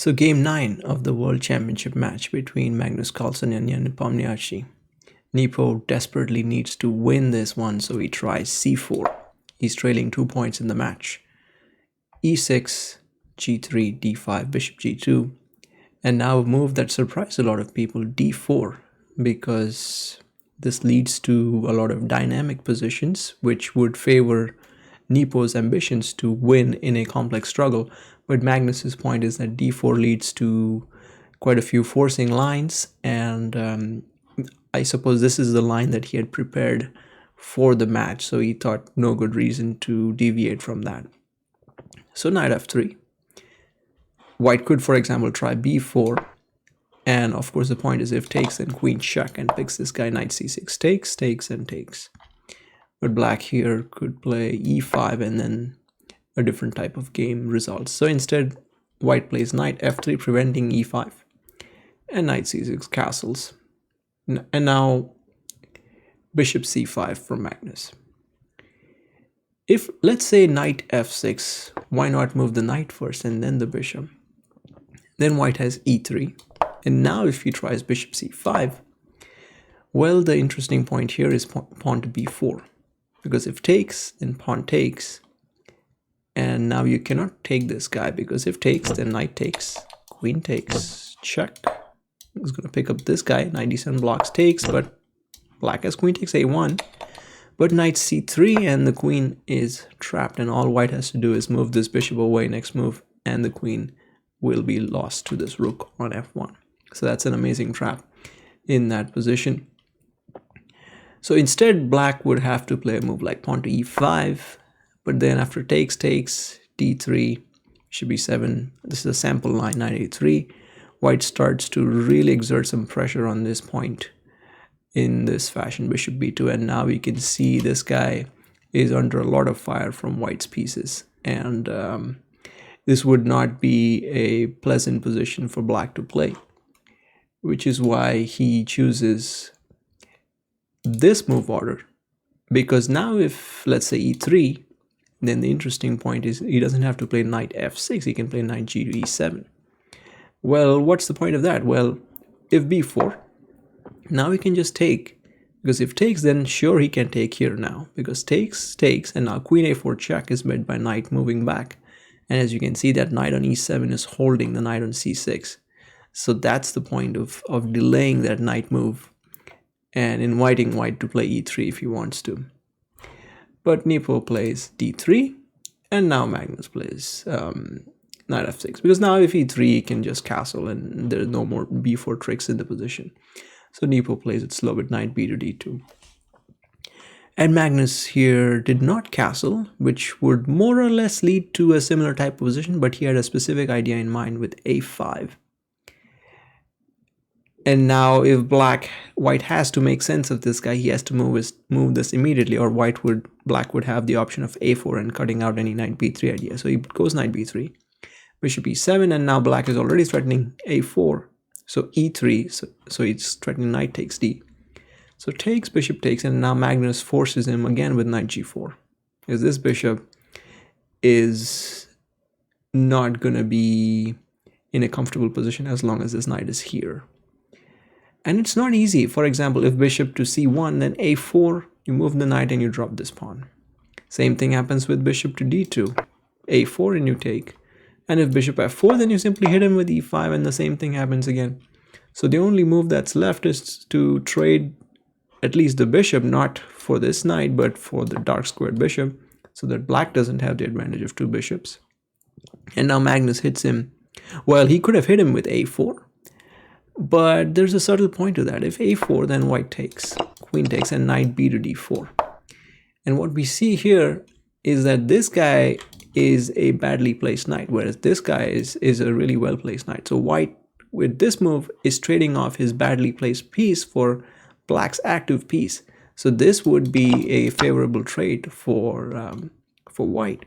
So game 9 of the World Championship match between Magnus Carlsen and Nepomniachtchi. Nepo desperately needs to win this one, so he tries c4. He's trailing 2 points in the match. e6, g3, d5, bishop g2. And now a move that surprised a lot of people, d4, because this leads to a lot of dynamic positions, which would favor Nepo's ambitions to win in a complex struggle. But Magnus's point is that d4 leads to quite a few forcing lines, and I suppose this is the line that he had prepared for the match, so he thought no good reason to deviate from that. So knight f3. White could, for example, try b4, and of course the point is if takes, then queen check and picks this guy. Knight c6, takes, takes, and takes. But black here could play e5 and then a different type of game results. So instead, white plays knight f3, preventing e5, and knight c6 castles. And now bishop c5 from Magnus. If, let's say, knight f6, why not move the knight first and then the bishop? Then white has e3. And now if he tries bishop c5, well, the interesting point here is pawn to b4. Because if takes, then pawn takes. And now you cannot take this guy, because if takes, then knight takes, queen takes, check. He's going to pick up this guy. Knight d7 blocks takes, but black has queen takes a1. But knight c3, and the queen is trapped, and all white has to do is move this bishop away next move, and the queen will be lost to this rook on f1. So that's an amazing trap in that position. So instead, black would have to play a move like pawn to e5, but then after takes, takes, d3, should be 7. This is a sample line, knight a3. White starts to really exert some pressure on this point in this fashion, bishop b2, and now we can see this guy is under a lot of fire from white's pieces, and this would not be a pleasant position for black to play, which is why he chooses this move order. Because now if, let's say, e3, then the interesting point is he doesn't have to play knight f6, he can play knight g to e7. Well, what's the point of that? Well, if b4, now he can just take, because if takes, then sure he can take here now, because takes, takes, and now queen a4 check is met by knight moving back. And as you can see, that knight on e7 is holding the knight on c6. So that's the point of delaying that knight move and inviting white to play e3 if he wants to. But Nepo plays d3, and now Magnus plays knight f6, because now if e3 he can just castle and there's no more b4 tricks in the position. So Nepo plays it slow with knight b to d2. And Magnus here did not castle, which would more or less lead to a similar type of position, but he had a specific idea in mind with a5. And now if white has to make sense of this guy, he has to move this immediately, or black would have the option of a4 and cutting out any knight b3 idea. So he goes knight b3, bishop e7, and now black is already threatening a4. So e3, so it's threatening knight takes d. So takes, bishop takes, and now Magnus forces him again with knight g4. Because this bishop is not going to be in a comfortable position as long as this knight is here. And it's not easy. For example, if bishop to c1, then a4, you move the knight and you drop this pawn. Same thing happens with bishop to d2. a4 and you take. And if bishop f4, then you simply hit him with e5, and the same thing happens again. So the only move that's left is to trade at least the bishop, not for this knight, but for the dark squared bishop, so that black doesn't have the advantage of 2 bishops. And now Magnus hits him. Well, he could have hit him with a4, but there's a subtle point to that. If a4, then white takes, queen takes, and knight b to d4. And what we see here is that this guy is a badly placed knight, whereas this guy is a really well placed knight. So white, with this move, is trading off his badly placed piece for black's active piece. So this would be a favorable trade for white,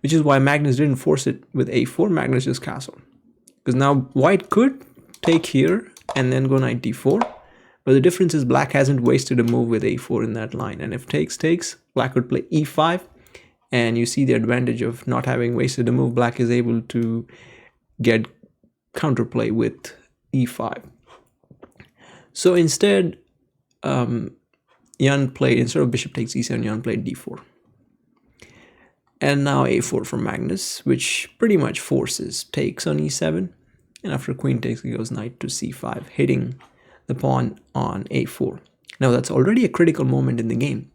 which is why Magnus didn't force it with a4. Magnus just castled, because now white could take here and then go knight d4, but the difference is black hasn't wasted a move with a4 in that line. And if takes, black would play e5, and you see the advantage of not having wasted a move. Black is able to get counterplay with e5. So instead, Jan played, instead of bishop takes e7, Jan played d4. And now a4 for Magnus, which pretty much forces takes on e7. And after queen takes, it goes knight to c5, hitting the pawn on a4. Now that's already a critical moment in the game,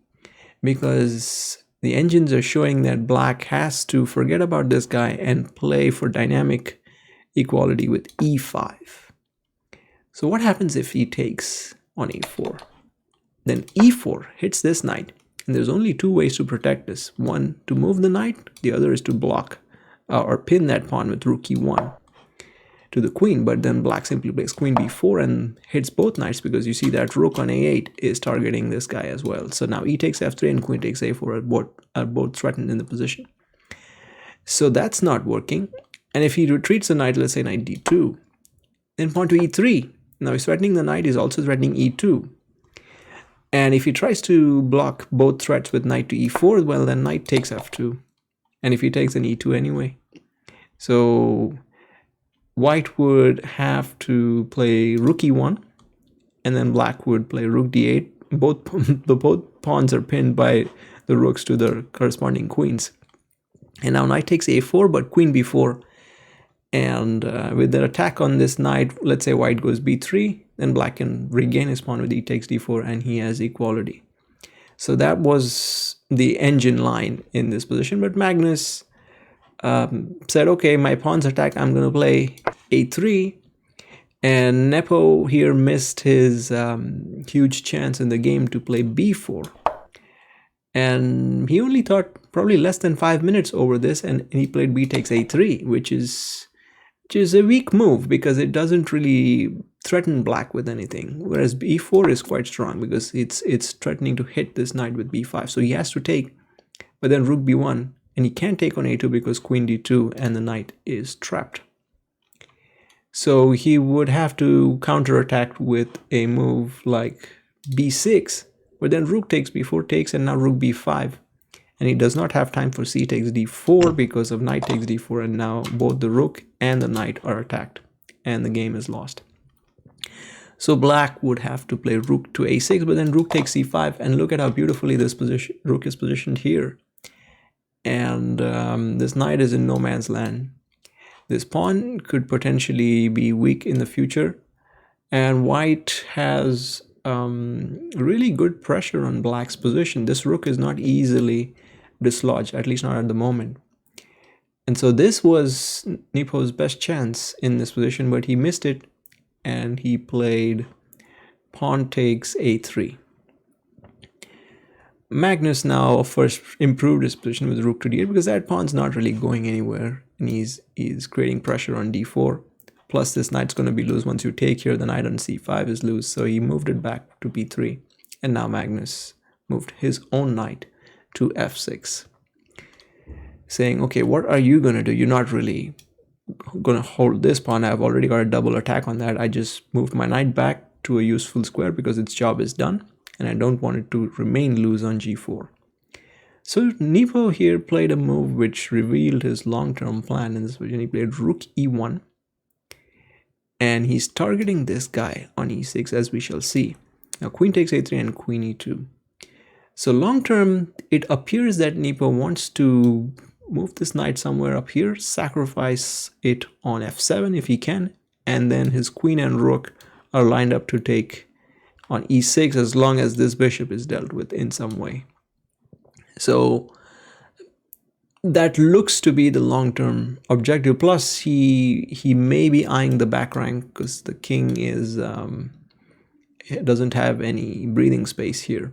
because the engines are showing that black has to forget about this guy and play for dynamic equality with e5. So what happens if he takes on e4? Then e4 hits this knight, and there's only two ways to protect this. One, to move the knight. The other is to block or pin that pawn with rook e1 to the queen, but then black simply plays queen b4 and hits both knights, because you see that rook on a8 is targeting this guy as well. So now e takes f3 and queen takes a4 are both threatened in the position. So that's not working. And if he retreats the knight, let's say knight d2, then pawn to e3. Now he's threatening the knight, he's also threatening e2. And if he tries to block both threats with knight to e4, well, then knight takes f2. And if he takes, then e2 anyway. So white would have to play rook e1, and then black would play rook d8. Both pawns are pinned by the rooks to their corresponding queens. And now knight takes a4, but queen b4. And with the attack on this knight, let's say white goes b3, then black can regain his pawn with e takes d4, and he has equality. So that was the engine line in this position. But Magnus said, okay, my pawn's attacked, I'm going to play a3. And Nepo here missed his huge chance in the game to play b4. And he only thought probably less than 5 minutes over this, and he played b takes a3, which is a weak move, because it doesn't really threaten black with anything, whereas b4 is quite strong because it's threatening to hit this knight with b5. So he has to take, but then rook b1, and he can't take on a2 because queen d2 and the knight is trapped. So he would have to counterattack with a move like b6, but then rook takes, b4 takes, and now rook b5. And he does not have time for c takes d4 because of knight takes d4, and now both the rook and the knight are attacked, and the game is lost. So black would have to play rook to a6, but then rook takes c5, and look at how beautifully this rook is positioned here. And this knight is in no man's land. This pawn could potentially be weak in the future, and white has really good pressure on black's position. This rook is not easily dislodged, at least not at the moment. And so this was Nepo's best chance in this position, but he missed it, and he played pawn takes a3. Magnus now first improved his position with rook to d8, because that pawn's not really going anywhere, and he's creating pressure on d4. Plus this knight's going to be loose. Once you take here, the knight on c5 is loose, so he moved it back to b3. And now Magnus moved his own knight to f6, saying, okay, what are you going to do? You're not really going to hold this pawn. I've already got a double attack on that. I just moved my knight back to a useful square because its job is done, and I don't want it to remain loose on g4. So Nepo here played a move which revealed his long-term plan in this position. He played rook e1, and he's targeting this guy on e6, as we shall see. Now queen takes a3 and queen e2. So long-term, it appears that Nepo wants to move this knight somewhere up here, sacrifice it on f7 if he can, and then his queen and rook are lined up to take on e6 as long as this bishop is dealt with in some way. So that looks to be the long-term objective. Plus he may be eyeing the back rank because the king is doesn't have any breathing space here.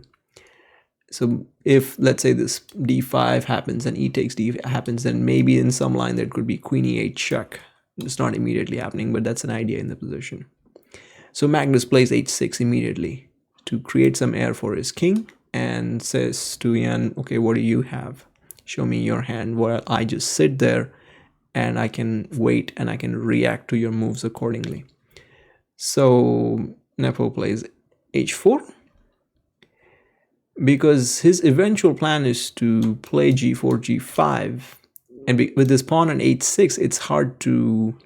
So if, let's say, this d5 happens and e takes d happens, then maybe in some line there could be queen e8 check. It's not immediately happening, but that's an idea in the position. So Magnus plays h6 immediately to create some air for his king, and says to Jan, okay, what do you have? Show me your hand. Well, I just sit there and I can wait and I can react to your moves accordingly. So Nepo plays h4, because his eventual plan is to play g4, g5, and with this pawn on h6, it's hard to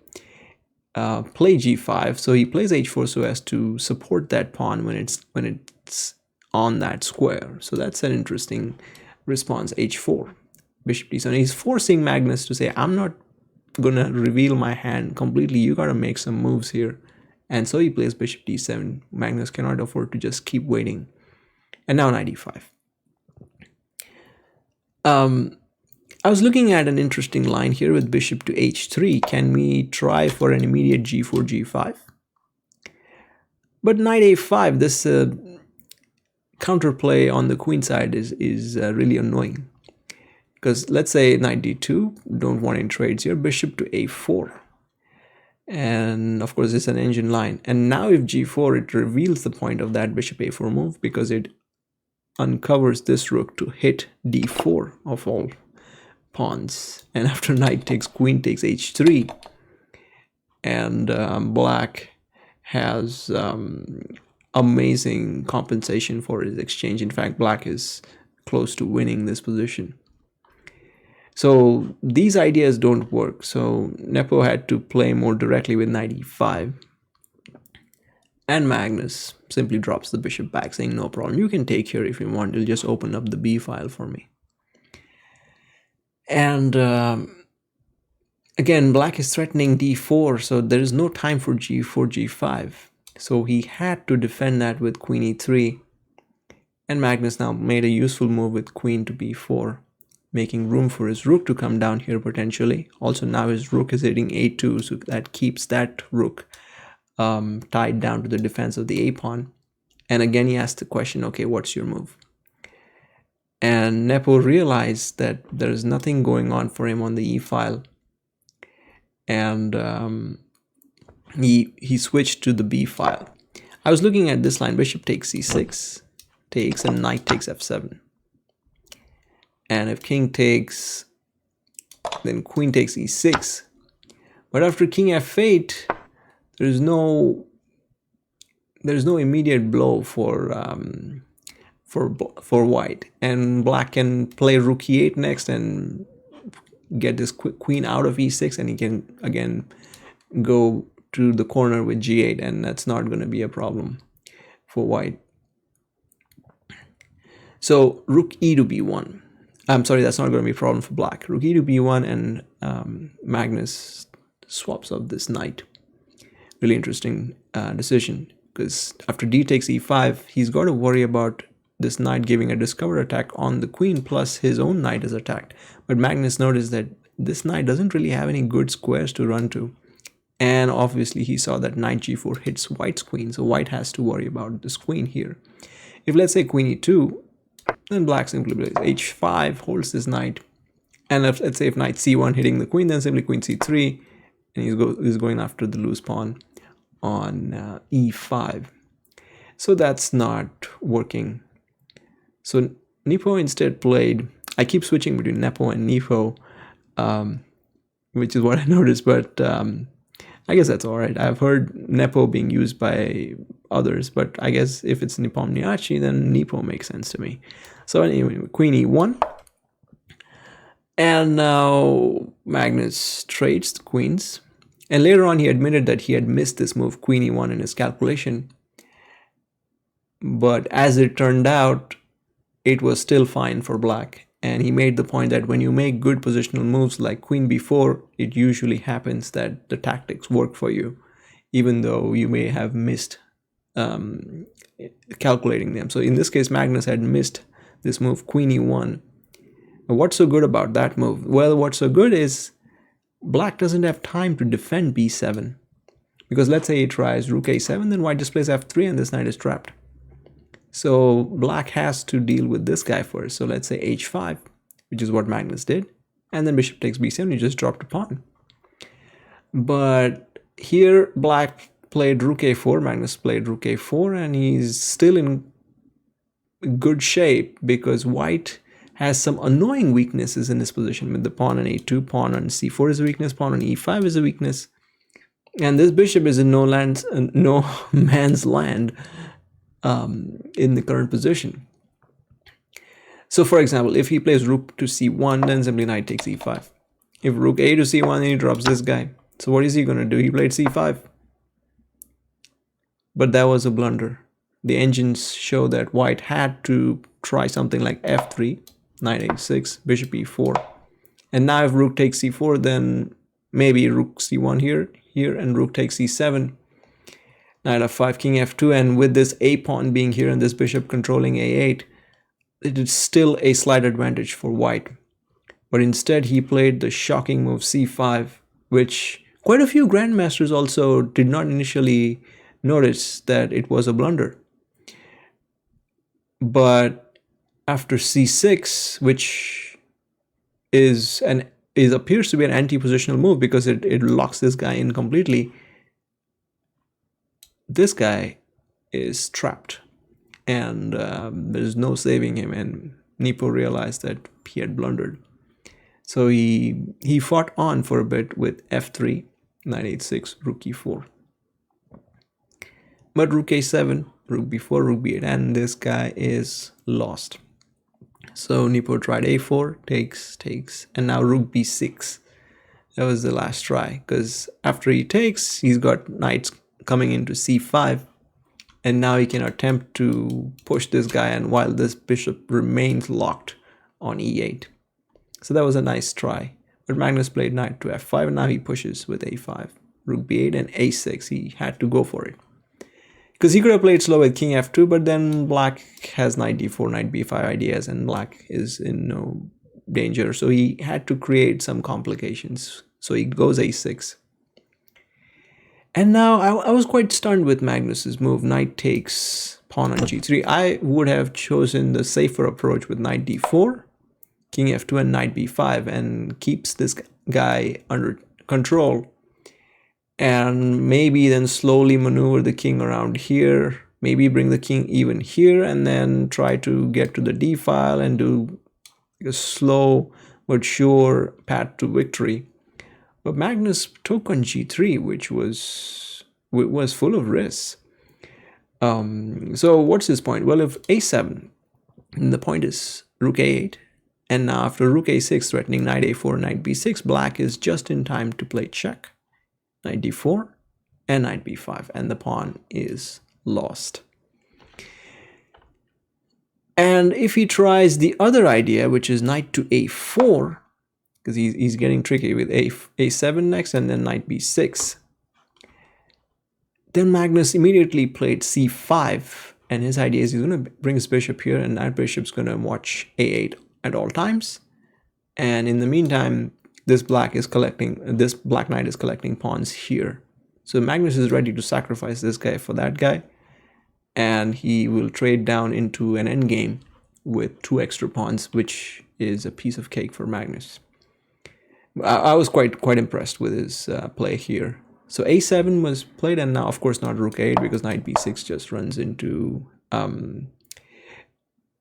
play g5. So he plays h4 so as to support that pawn when it's on that square. So that's an interesting response. H4, bishop d7. He's forcing Magnus to say, I'm not gonna reveal my hand completely, you gotta make some moves here. And so he plays bishop d7. Magnus cannot afford to just keep waiting. And now knight e5. I was looking at an interesting line here with bishop to h3. Can we try for an immediate g4, g5? But knight a5, this counterplay on the queen side is really annoying. Because let's say knight d2, don't want any trades here, bishop to a4. And of course it's an engine line. And now if g4, it reveals the point of that bishop a4 move, because it uncovers this rook to hit d4 of all pawns. And after knight takes, queen takes h3. And black has amazing compensation for his exchange. In fact, black is close to winning this position. So these ideas don't work. So Nepo had to play more directly with knight e5. And Magnus simply drops the bishop back, saying, no problem, you can take here if you want, you'll just open up the b file for me. And again, black is threatening d4, so there is no time for g4, g5. So he had to defend that with queen e3. And Magnus now made a useful move with queen to b4, making room for his rook to come down here potentially. Also now his rook is hitting a2, so that keeps that rook tied down to the defense of the a pawn. And again he asked the question, okay, what's your move? And Nepo realized that there is nothing going on for him on the e file. And he switched to the b file. I was looking at this line, bishop takes c6, takes, and knight takes f7. And if king takes, then queen takes e6. But after king f8, there's no immediate blow for white, and black can play rook e8 next and get this queen out of e6, and he can again go to the corner with g8, and that's not going to be a problem for white. So rook e to b1. I'm sorry, that's not going to be a problem for black. Rook e to b1, and Magnus swaps up this knight. Really interesting decision, because after d takes e5, he's got to worry about this knight giving a discovered attack on the queen, plus his own knight is attacked. But Magnus noticed that this knight doesn't really have any good squares to run to. And obviously he saw that knight g4 hits white's queen, so white has to worry about this queen here. If let's say queen e2, then black simply plays h5, holds this knight. And if, let's say if knight c1 hitting the queen, then simply queen c3, and he's going after the loose pawn on e5. So that's not working. So Nepo instead played, I keep switching between Nepo and Nepo, which is what I noticed, but I guess that's all right. I've heard Nepo being used by others, but I guess if it's Nepomniachtchi, then Nepo makes sense to me. So anyway, queen e1. And now Magnus trades the queens. And later on, he admitted that he had missed this move, queen e1, in his calculation. But as it turned out, it was still fine for black. And he made the point that when you make good positional moves like queen b4, it usually happens that the tactics work for you, even though you may have missed calculating them. So in this case, Magnus had missed this move, queen e1. What's so good about that move? Well, what's so good is black doesn't have time to defend b7. Because let's say he tries rook a7, then white just plays f3 and this knight is trapped. So black has to deal with this guy first. So let's say h5, which is what Magnus did. And then bishop takes b7, he just dropped a pawn. But here black played rook a4, Magnus played rook a4, and he's still in good shape because white has some annoying weaknesses in this position with the pawn on a2, pawn on c4 is a weakness, pawn on e5 is a weakness. And this bishop is in no man's land in the current position. So for example, if he plays rook to c1, then simply knight takes e5. If rook a to c1, then he drops this guy. So what is he going to do? He played c5. But that was a blunder. The engines show that white had to try something like f3, knight a6, bishop e4. And now if rook takes c4, then maybe rook c1 here, and rook takes c7, knight f5, king f2, and with this a pawn being here and this bishop controlling a8, it is still a slight advantage for white. But instead he played the shocking move c5, which quite a few grandmasters also did not initially notice that it was a blunder. But after c6, which appears to be an anti-positional move because it locks this guy in completely, this guy is trapped, and there's no saving him, and Nepo realized that he had blundered. So he fought on for a bit with f3, knight a6, rook e4. But rook a7, rook b4, rook b8, and this guy is lost. So Nepo tried a4, takes, and now rook b6. That was the last try, because after he takes, he's got knights coming into c5, and now he can attempt to push this guy, and while this bishop remains locked on e8. So that was a nice try. But Magnus played knight to f5, and now he pushes with a5, rook b8, and a6. He had to go for it, because he could have played slow with king f2, but then black has knight d4, knight b5 ideas, and black is in no danger. So he had to create some complications. So he goes a6. And now I was quite stunned with Magnus's move. Knight takes pawn on g3. I would have chosen the safer approach with knight d4, king f2, and knight b5, and keeps this guy under control. And maybe then slowly maneuver the king around here, maybe bring the king even here, and then try to get to the d file and do a slow but sure path to victory. But Magnus took on g3, which was full of risks. So what's his point? Well, if a7, the point is rook a8, and now after rook a6 threatening knight a4, knight b6, black is just in time to play check, knight d4, and knight b5, and the pawn is lost. And if he tries the other idea, which is knight to a4, because he's getting tricky with a7 next, and then knight b6, then Magnus immediately played c5, and his idea is he's going to bring his bishop here, and that bishop's going to watch a8 at all times, and in the meantime this black knight is collecting pawns here. So Magnus is ready to sacrifice this guy for that guy, and he will trade down into an endgame with 2 extra pawns, which is a piece of cake for Magnus. I was quite impressed with his play here. So a7 was played, and now of course not rook a8, because knight b6 just runs into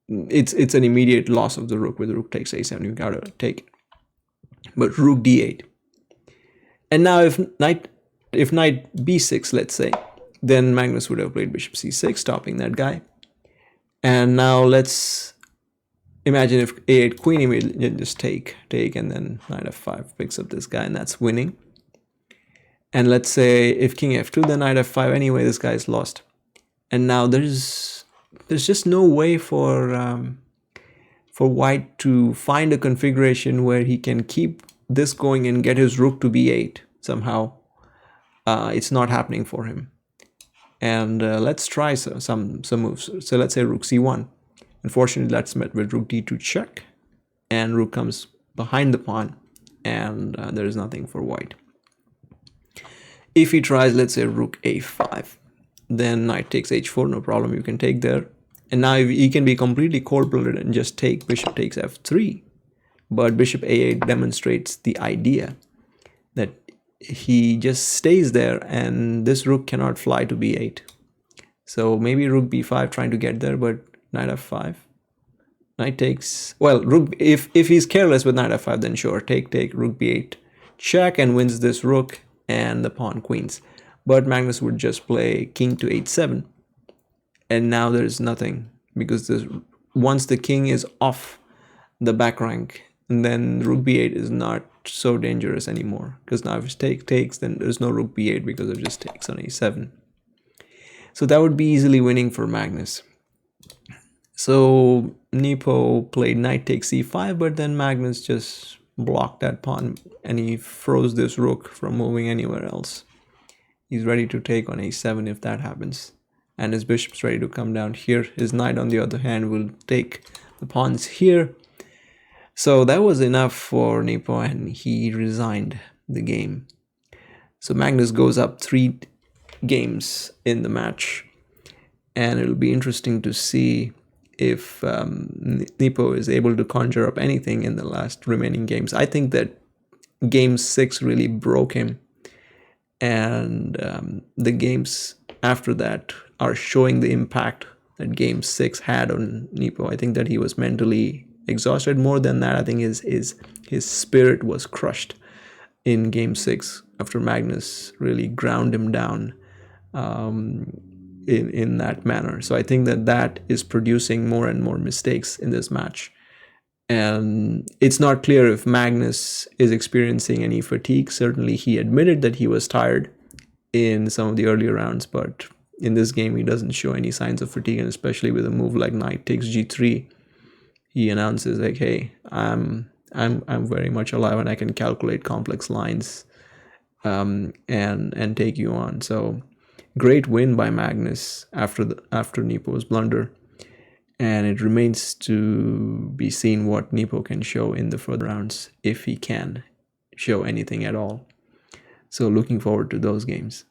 it's an immediate loss of the rook. With the rook takes a7, you gotta take it. But rook d8, and now if knight b6, let's say, then Magnus would have played bishop c6, stopping that guy. And now let's imagine if a8 queen, immediately just take, and then knight f5 picks up this guy, and that's winning. And let's say if king f2, then knight f5, anyway this guy is lost. And now there's just no way for white to find a configuration where he can keep this going and get his rook to b8 somehow. It's not happening for him. And let's try some moves. So let's say rook c1. Unfortunately, that's met with rook d2 check, and rook comes behind the pawn, and there is nothing for white. If he tries, let's say rook a5, then knight takes h4, no problem, you can take there. And now he can be completely cold-blooded and just take bishop takes f3. But bishop a8 demonstrates the idea that he just stays there, and this rook cannot fly to b8. So maybe rook b5 trying to get there, but knight f5. Knight takes, well, rook, if he's careless with knight f5, then sure, take, rook b8 check, and wins this rook and the pawn queens. But Magnus would just play king to h7, and now there's nothing, because once the king is off the back rank, then rook b8 is not so dangerous anymore, because now if his take takes, then there's no rook b8 because it just takes on a7. So that would be easily winning for Magnus. So Nepo played knight takes c5, but then Magnus just blocked that pawn and he froze this rook from moving anywhere else. He's ready to take on a7 if that happens. And his bishop's ready to come down here. His knight, on the other hand, will take the pawns here. So that was enough for Nepo, and he resigned the game. So Magnus goes up 3 games in the match, and it'll be interesting to see if Nepo is able to conjure up anything in the last remaining games. I think that game 6 really broke him, and the games after that are showing the impact that game 6 had on Nepo. I think that he was mentally exhausted. More than that, I think his spirit was crushed in game 6 after Magnus really ground him down in that manner. So I think that is producing more and more mistakes in this match. And it's not clear if Magnus is experiencing any fatigue. Certainly he admitted that he was tired in some of the earlier rounds, but in this game he doesn't show any signs of fatigue, and especially with a move like knight takes g3, he announces like, hey, I'm very much alive and I can calculate complex lines and take you on. So great win by Magnus after Nepo's blunder, and it remains to be seen what Nepo can show in the further rounds, if he can show anything at all. So looking forward to those games.